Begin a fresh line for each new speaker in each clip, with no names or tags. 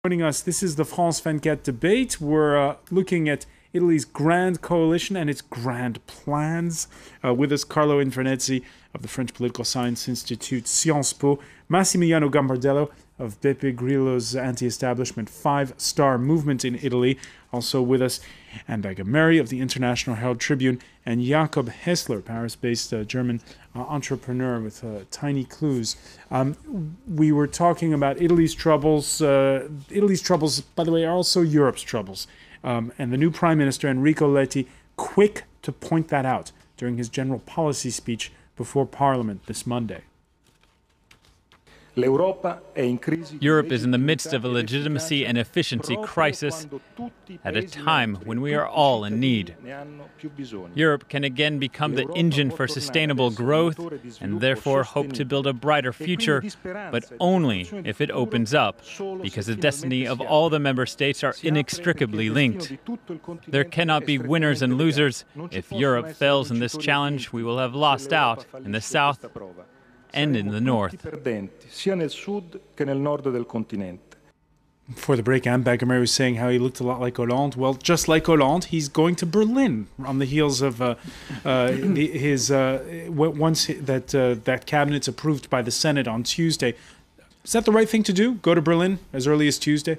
Joining us, this is the France 24 debate. We're looking at Italy's grand coalition and its grand plans. With us, Carlo Invernizzi of the French Political Science Institute, Sciences Po, Massimiliano Gambardello of Beppe Grillo's anti-establishment five-star movement in Italy. Also with us, Anne Mary of the International Herald Tribune, and Jakob Hessler, Paris-based German entrepreneur with tiny clues. We were talking about Italy's troubles. Italy's troubles, by the way, are also Europe's troubles. And the new Prime Minister, Enrico Letta, quick to point that out during his general policy speech before Parliament this Monday.
Europe is in the midst of a legitimacy and efficiency crisis at a time when we are all in need. Europe can again become the engine for sustainable growth and therefore hope to build a brighter future, but only if it opens up, because the destiny of all the member states are inextricably linked. There cannot be winners and losers. If Europe fails in this challenge, we will have lost out in the south and in the north.
Before the break, Anne Mary was saying how he looked a lot like Hollande. Well, just like Hollande, he's going to Berlin on the heels of once that cabinet's approved by the Senate on Tuesday. Is that the right thing to do? Go to Berlin as early as Tuesday?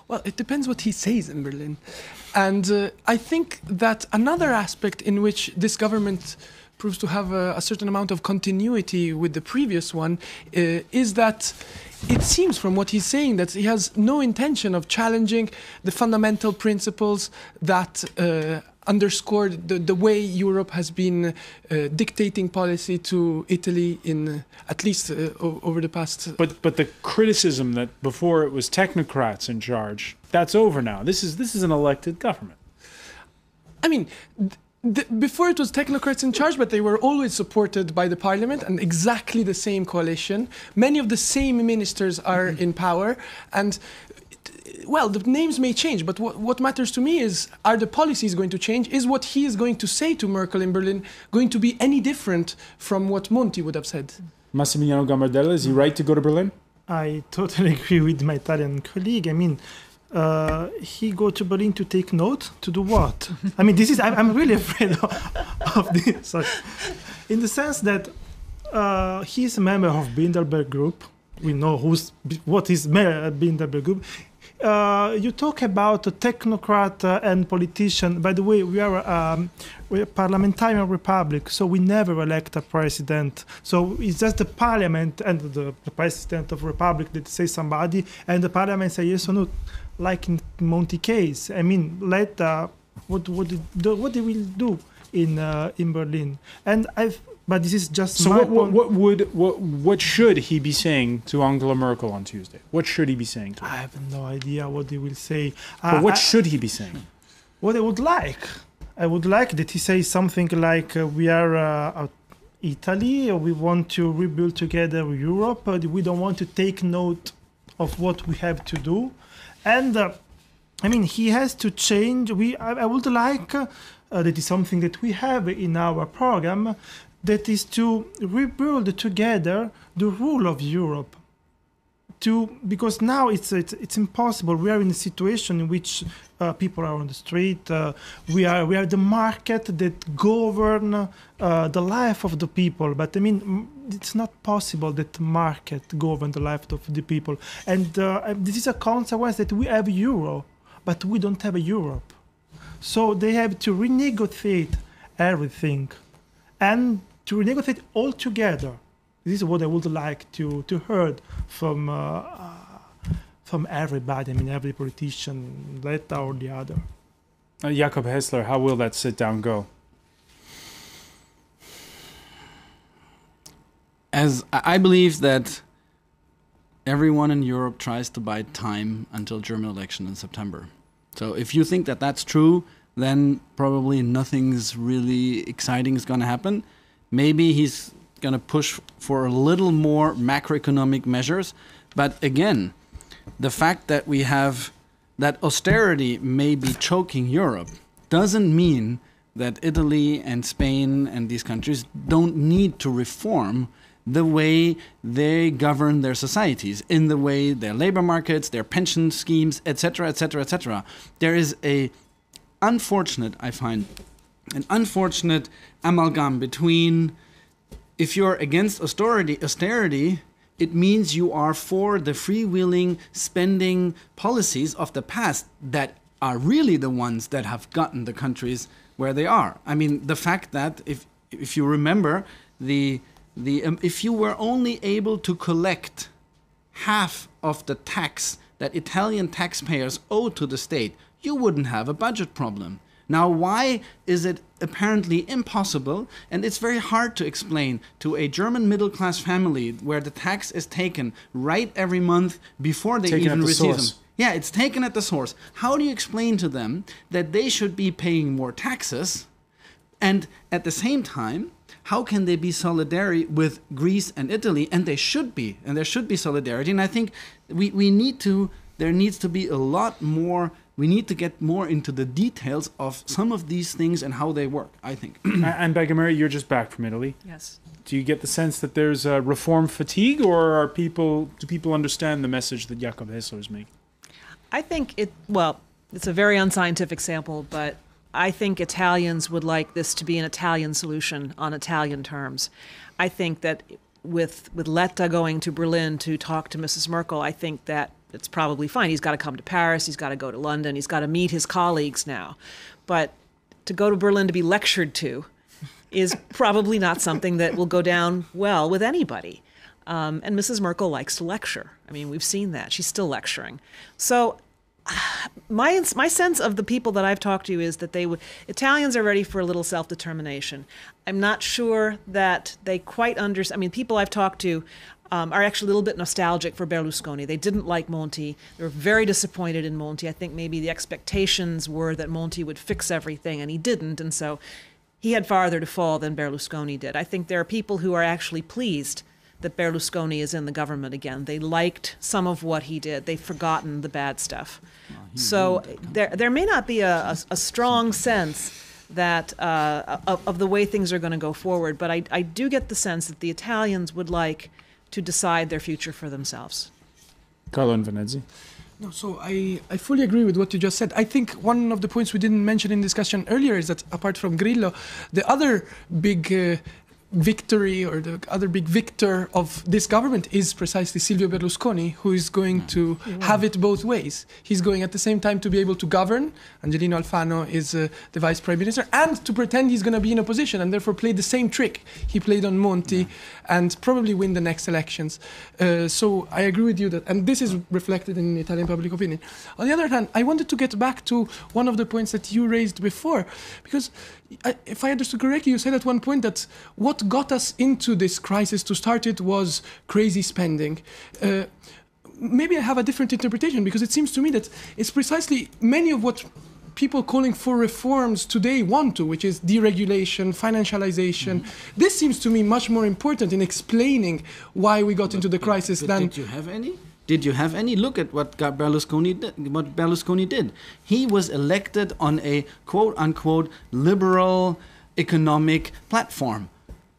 Well, it depends what he says in Berlin. And I think that another aspect in which this government proves to have a certain amount of continuity with the previous one is that it seems from what he's saying that he has no intention of challenging the fundamental principles that underscored the way Europe has been dictating policy to Italy in at least over the past.
But the criticism that before it was technocrats in charge, that's over now. This is an elected government.
I mean, before it was technocrats in charge, but they were always supported by the parliament and exactly the same coalition. Many of the same ministers are in power. And, well, the names may change, but what matters to me is, are the policies going to change? Is what he is going to say to Merkel in Berlin going to be any different from what Monti would have said?
Massimiliano Gambardello, is he right to go to Berlin?
I totally agree with my Italian colleague. I mean, he go to Berlin to take note, to do what? I mean, I'm really afraid of this. Sorry. In the sense that he's a member of Bilderberg Group. We know what is Bilderberg Group. You talk about a technocrat and politician. By the way, we're a parliamentarian republic, so we never elect a president. So it's just the parliament and the president of the republic that say somebody, and the parliament say yes or no. Like in Monti case, I mean, what they will do in Berlin, but this is just
so.
My
What should he be saying to Angela Merkel on Tuesday? What should he be saying to her?
I have no idea what he will say.
But what should he be saying?
What I would like that he says something like, "We are Italy. We want to rebuild together Europe. We don't want to take note of what we have to do." And I mean, he has to change. I would like that is something that we have in our program, that is to rebuild together the rule of Europe. Because now it's impossible. We are in a situation in which people are on the street. We are the market that govern the life of the people. But I mean, it's not possible that the market govern the life of the people. And this is a consequence that we have euro, but we don't have a Europe. So they have to renegotiate everything and to renegotiate all together. This is what I would like to hear from everybody. I mean, every politician, Letta or the other.
Jakob Hessler, how will that sit down go?
As I believe that everyone in Europe tries to buy time until German election in September. So if you think that that's true, then probably nothing's really exciting is going to happen. Maybe he's going to push for a little more macroeconomic measures. But again, the fact that we have that austerity may be choking Europe doesn't mean that Italy and Spain and these countries don't need to reform the way they govern their societies, in the way their labor markets, their pension schemes, etc., etc., etc. There is a unfortunate, I find, an unfortunate amalgam between, if you're against austerity, it means you are for the freewheeling spending policies of the past that are really the ones that have gotten the countries where they are. I mean, the fact that if you remember, if you were only able to collect half of the tax that Italian taxpayers owe to the state, you wouldn't have a budget problem. Now, why is it apparently impossible, and it's very hard to explain to a German middle-class family where the tax is taken right every month before they even receive them? Yeah, it's taken at the source. How do you explain to them that they should be paying more taxes, and at the same time, how can they be solidary with Greece and Italy? And they should be, and there should be solidarity. And I think there needs to be a lot more. We need to get more into the details of some of these things and how they work, I think.
And Bagamaria, you're just back from Italy.
Yes.
Do you get the sense that there's reform fatigue, or do people understand the message that Jakob Hessler is making?
I think it's a very unscientific sample, but I think Italians would like this to be an Italian solution on Italian terms. I think that with Letta going to Berlin to talk to Mrs. Merkel, I think that it's probably fine. He's got to come to Paris, he's got to go to London, he's got to meet his colleagues now. But to go to Berlin to be lectured to is probably not something that will go down well with anybody. And Mrs. Merkel likes to lecture. I mean, we've seen that. She's still lecturing. So my sense of the people that I've talked to is that Italians are ready for a little self-determination. I'm not sure that they quite understand. I mean, people I've talked to are actually a little bit nostalgic for Berlusconi. They didn't like Monti. They were very disappointed in Monti. I think maybe the expectations were that Monti would fix everything, and he didn't. And so he had farther to fall than Berlusconi did. I think there are people who are actually pleased that Berlusconi is in the government again. They liked some of what he did. They've forgotten the bad stuff. So there may not be a strong sense that of the way things are going to go forward, but I do get the sense that the Italians would like to decide their future for themselves.
Carlo and Venezia.
No, so I fully agree with what you just said. I think one of the points we didn't mention in discussion earlier is that apart from Grillo, the other big victory, or the other big victor of this government, is precisely Silvio Berlusconi, who is going to have it both ways. He's going at the same time to be able to govern. Angelino Alfano is the vice prime minister, and to pretend he's going to be in opposition, and therefore play the same trick he played on Monti, and probably win the next elections. So I agree with you that, and this is reflected in Italian public opinion. On the other hand, I wanted to get back to one of the points that you raised before, because if I understood correctly, you said at one point that what got us into this crisis to start it was crazy spending. Maybe I have a different interpretation, because it seems to me that it's precisely many of what people calling for reforms today want to, which is deregulation, financialization. This seems to me much more important in explaining why we got into the crisis than...
Did you have any? Did you have any? Look at what Berlusconi did. He was elected on a quote-unquote liberal economic platform.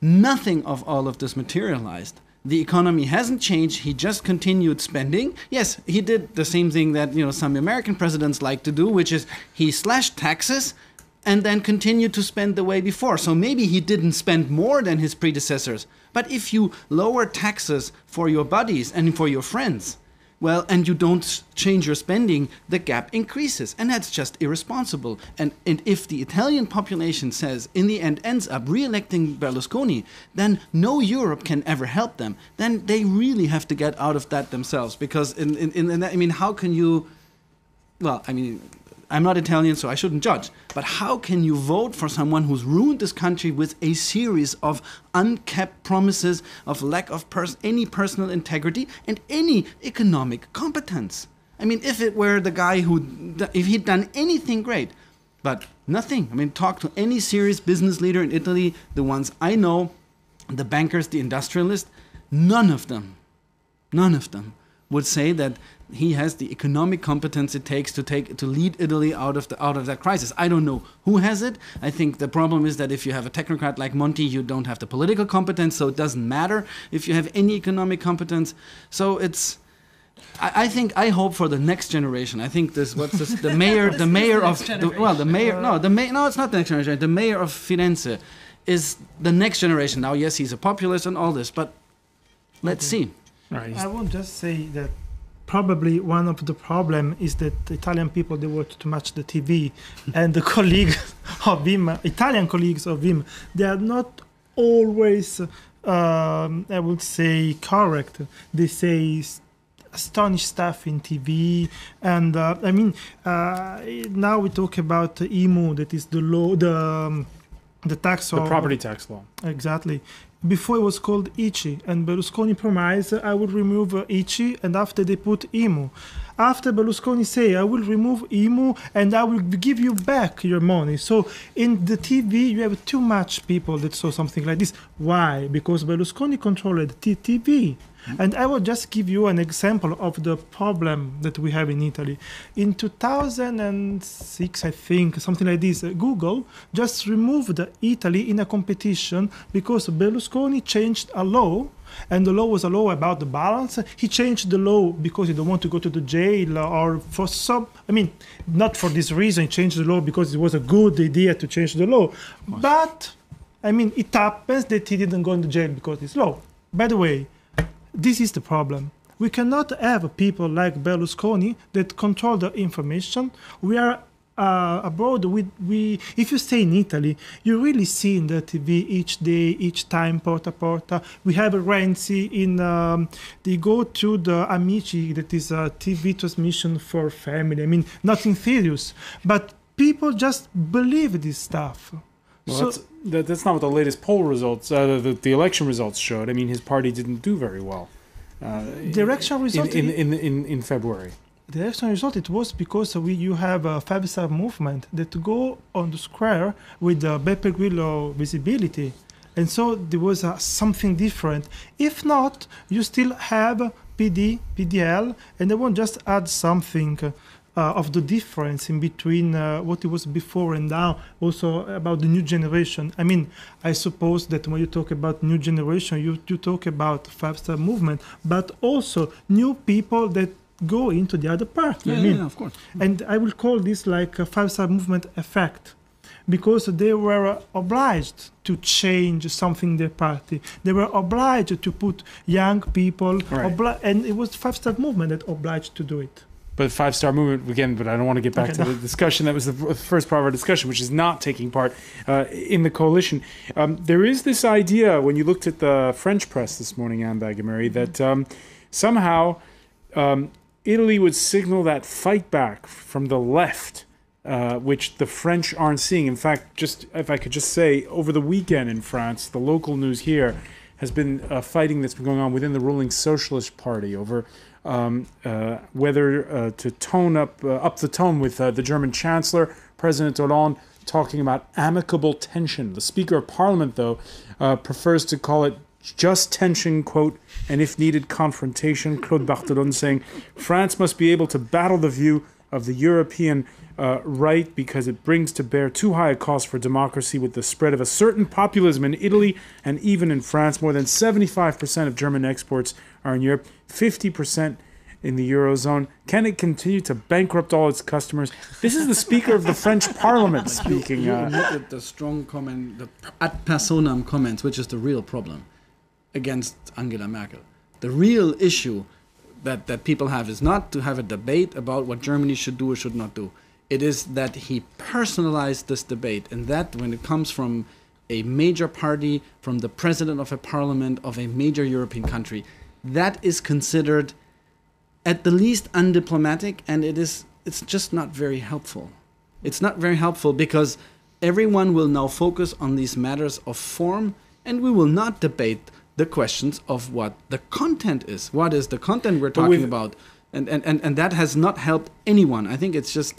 Nothing of all of this materialized. The economy hasn't changed. He just continued spending. Yes, he did the same thing that some American presidents like to do, which is he slashed taxes and then continued to spend the way before. So maybe he didn't spend more than his predecessors. But if you lower taxes for your buddies and for your friends, well, and you don't change your spending, the gap increases. And that's just irresponsible. And if the Italian population says, in the end, ends up re-electing Berlusconi, then no Europe can ever help them. Then they really have to get out of that themselves. Because, how can you... Well, I'm not Italian, so I shouldn't judge. But how can you vote for someone who's ruined this country with a series of unkept promises, of lack of any personal integrity and any economic competence? If it were the guy if he'd done anything great, but nothing. Talk to any serious business leader in Italy, the ones I know, the bankers, the industrialists, none of them would say that he has the economic competence it takes to lead Italy out of that crisis. I don't know who has it. I think the problem is that if you have a technocrat like Monti, you don't have the political competence, so it doesn't matter if you have any economic competence. So it's. I hope for the next generation. I think this. What's this? The mayor. The mayor of. The mayor. No, no, it's not the next generation. The mayor of Firenze is the next generation. Now, yes, he's a populist and all this, but let's see.
Right.
I won't just say that. Probably one of the problem is that Italian people, they watch too much the TV, and the colleagues of him, Italian colleagues of him, they are not always, I would say, correct. They say astonishing stuff in TV, and now we talk about IMU, that is the law, the tax,
the property tax law.
Exactly. Before it was called ICI, and Berlusconi promised I will remove ICI, and after they put IMU. After Berlusconi say I will remove IMU and I will give you back your money. So in the TV you have too much people that saw something like this. Why? Because Berlusconi controlled the TV. And I will just give you an example of the problem that we have in Italy. In 2006, I think, something like this, Google just removed Italy in a competition because Berlusconi changed a law, and the law was a law about the balance. He changed the law because he don't want to go to the jail or for some, not for this reason, he changed the law because it was a good idea to change the law. But, it happens that he didn't go into jail because of this law. By the way, this is the problem. We cannot have people like Berlusconi that control the information. We are abroad. If you stay in Italy, you really see in the TV each day, each time, porta porta. We have Renzi they go to the Amici, that is a TV transmission for family. Nothing serious, but people just believe this stuff.
Well, that's not what the latest poll results, the election results showed. His party didn't do very well.
The election result
in February.
The election result, it was because you have a five-star movement that go on the square with the Beppe Grillo visibility, and so there was something different. If not, you still have PD, PDL, and I want just add something. Of the difference in between what it was before and now, also about the new generation. I suppose that when you talk about new generation, you talk about five-star movement, but also new people that go into the other party.
Yeah, of course.
And I will call this like a five-star movement effect, because they were obliged to change something in their party. They were obliged to put young people,
right.
And it was five-star movement that obliged to do it.
But five-star movement, again, but I don't want to get back to the discussion. That was the first part of our discussion, which is not taking part in the coalition. There is this idea, when you looked at the French press this morning, Anne Bagamary, that somehow Italy would signal that fight back from the left, which the French aren't seeing. In fact, just if I could just say, over the weekend in France, the local news here has been fighting that's been going on within the ruling Socialist Party over whether to tone up the tone with the German Chancellor, President Hollande, talking about amicable tension. The Speaker of Parliament, though, prefers to call it just tension, quote, and if needed, confrontation. Claude Barthelon saying France must be able to battle the view of the European right because it brings to bear too high a cost for democracy with the spread of a certain populism in Italy and even in France. More than 75% of German exports are in Europe, 50% in the Eurozone. Can it continue to bankrupt all its customers? This is the Speaker of the French Parliament speaking.
You look at the strong comment, the ad personam comments, which is the real problem against Angela Merkel. The real issue that people have is not to have a debate about what Germany should do or should not do. It is that he personalized this debate, and that when it comes from a major party, from the president of a parliament of a major European country, that is considered at the least undiplomatic, and it's just not very helpful. It's not very helpful because everyone will now focus on these matters of form, and we will not debate the questions of what the content is. What is the content we're talking about? And that has not helped anyone. I think it's just,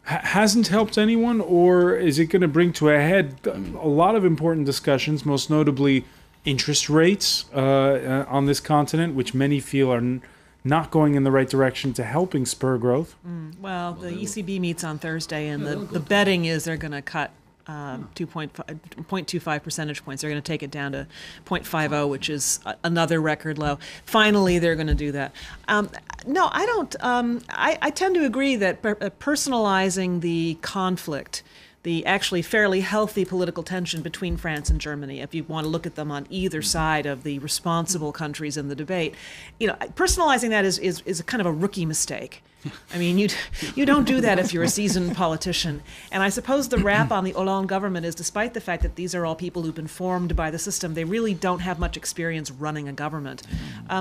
Hasn't helped anyone, or is it going to bring to a head a lot of important discussions, most notably interest rates on this continent, which many feel are not going in the right direction to helping spur growth.
Well, the ECB meets on Thursday, and the betting is they're going to cut 0.25 percentage points. They're going to take it down to 0.50, which is another record low. Finally, they're going to do that. No, I don't. I tend to agree that personalizing the conflict, the actually fairly healthy political tension between France and Germany, if you want to look at them on either side of the responsible countries in the debate, personalizing that is a kind of a rookie mistake. I mean, you don't do that if you're a seasoned politician. And I suppose the rap on the Hollande government is, despite the fact that these are all people who've been formed by the system, they really don't have much experience running a government.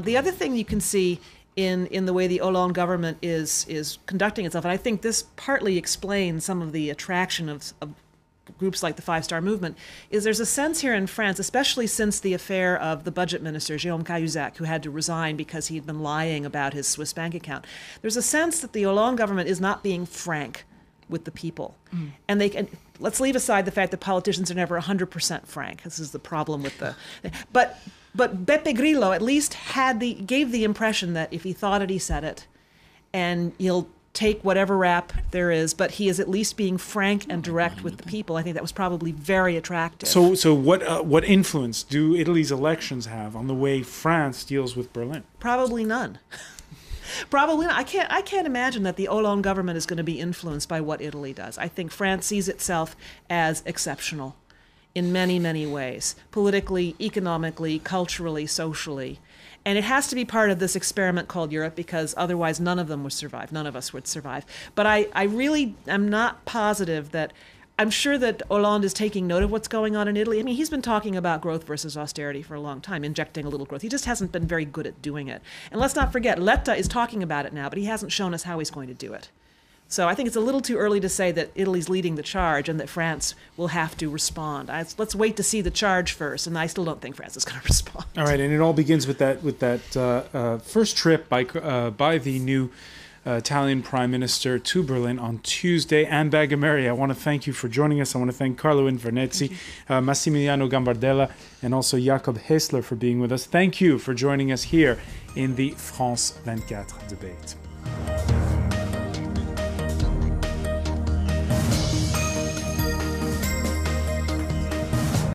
The other thing you can see in the way the Hollande government is conducting itself, and I think this partly explains some of the attraction of groups like the Five Star Movement, is there's a sense here in France, especially since the affair of the budget minister, Jérôme Cahuzac, who had to resign because he'd been lying about his Swiss bank account. There's a sense that the Hollande government is not being frank with the people. And they can, let's leave aside the fact that politicians are never 100% frank. This is the problem with the... But Beppe Grillo at least gave the impression that if he thought it, he said it, and he'll take whatever rap there is, but he is at least being frank and direct with the people. I think that was probably very attractive.
So what influence do Italy's elections have on the way France deals with Berlin?
Probably none. Probably not. I can't imagine that the Hollande government is going to be influenced by what Italy does. I think France sees itself as exceptional in many, many ways, politically, economically, culturally, socially. And it has to be part of this experiment called Europe, because otherwise none of them would survive. None of us would survive. But I really am not positive that... I'm sure that Hollande is taking note of what's going on in Italy. I mean, he's been talking about growth versus austerity for a long time, injecting a little growth. He just hasn't been very good at doing it. And let's not forget, Letta is talking about it now, but he hasn't shown us how he's going to do it. So I think it's a little too early to say that Italy's leading the charge and that France will have to respond. Let's wait to see the charge first, and I still don't think France is going to respond.
All right, and it all begins with that first trip by the new Italian Prime Minister to Berlin on Tuesday. Anne Bagameri, I want to thank you for joining us. I want to thank Carlo Invernizzi, Massimiliano Gambardella, and also Jakob Hessler for being with us. Thank you for joining us here in the France 24 debate.